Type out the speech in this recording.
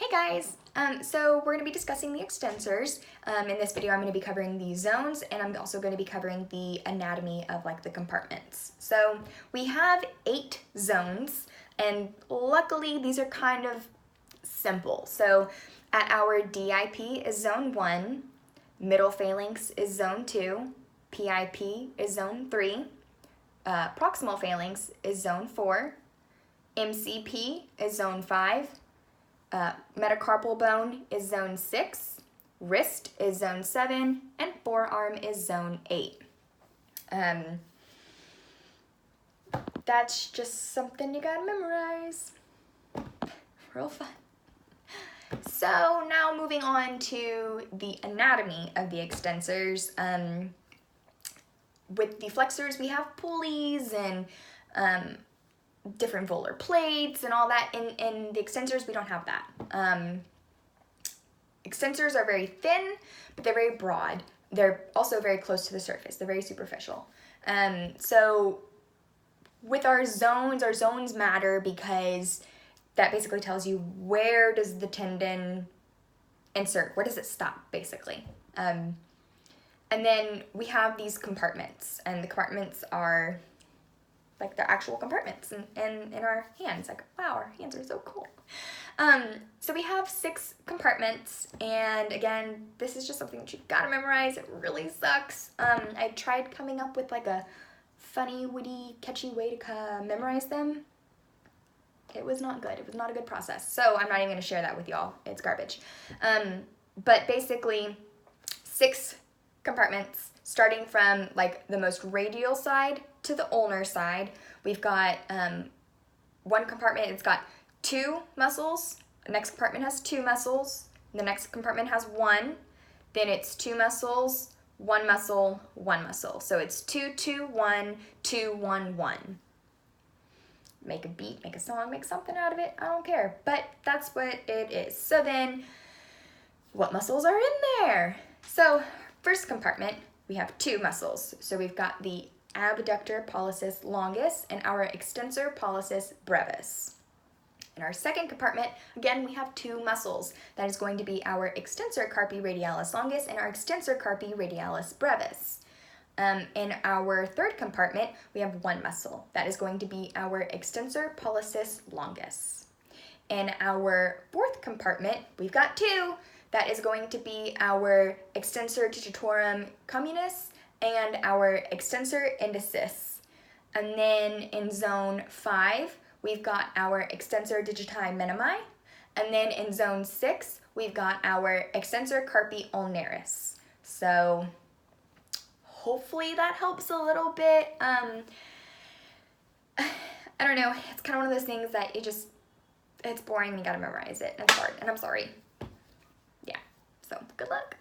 Hey guys! So we're going to be discussing the extensors. In this video I'm going to be covering the zones, and I'm also going to be covering the anatomy of like the compartments. So we have 8 zones, and luckily these are kind of simple. So at our DIP is zone 1, middle phalanx is zone 2, PIP is zone 3, proximal phalanx is zone 4, MCP is zone 5, metacarpal bone is zone 6, wrist is zone 7, and forearm is zone 8. That's just something you gotta memorize. Real fun. So now moving on to the anatomy of the extensors. With the flexors we have pulleys and different volar plates and all that. In the extensors we don't have that. Extensors are very thin, but they're very broad. They're also very close to the surface. They're very superficial. So with our zones matter because that basically tells you where does the tendon insert, where does it stop basically. And then we have these compartments, and the compartments are like the actual compartments in our hands. Like, wow, our hands are so cool. So we have 6 compartments, and again, this is just something that you've got to memorize. It really sucks. I tried coming up with like a funny, witty, catchy way to memorize them. It was not good. It was not a good process. So I'm not even going to share that with y'all. It's garbage. But basically, 6 compartments, starting from like the most radial side to the ulnar side. We've got one compartment, it's got 2 muscles. The next compartment has 2 muscles. The next compartment has 1. Then it's 2 muscles, 1 muscle, 1 muscle. So it's 2, 2, 1, 2, 1, 1. Make a beat, make a song, make something out of it. I don't care. But that's what it is. So then, what muscles are in there? So, first compartment, we have 2 muscles. So we've got the abductor pollicis longus and our extensor pollicis brevis. In our second compartment, again, we have 2 muscles. That is going to be our extensor carpi radialis longus and our extensor carpi radialis brevis. In our third compartment, we have 1 muscle. That is going to be our extensor pollicis longus. In our fourth compartment, we've got 2. That is going to be our extensor digitorum communis and our extensor indicis. And then in zone 5, we've got our extensor digiti minimi. And then in zone 6, we've got our extensor carpi ulnaris. So hopefully that helps a little bit. I don't know, it's kind of one of those things that it's boring and you gotta memorize it. And it's hard, and I'm sorry. Yeah, so good luck.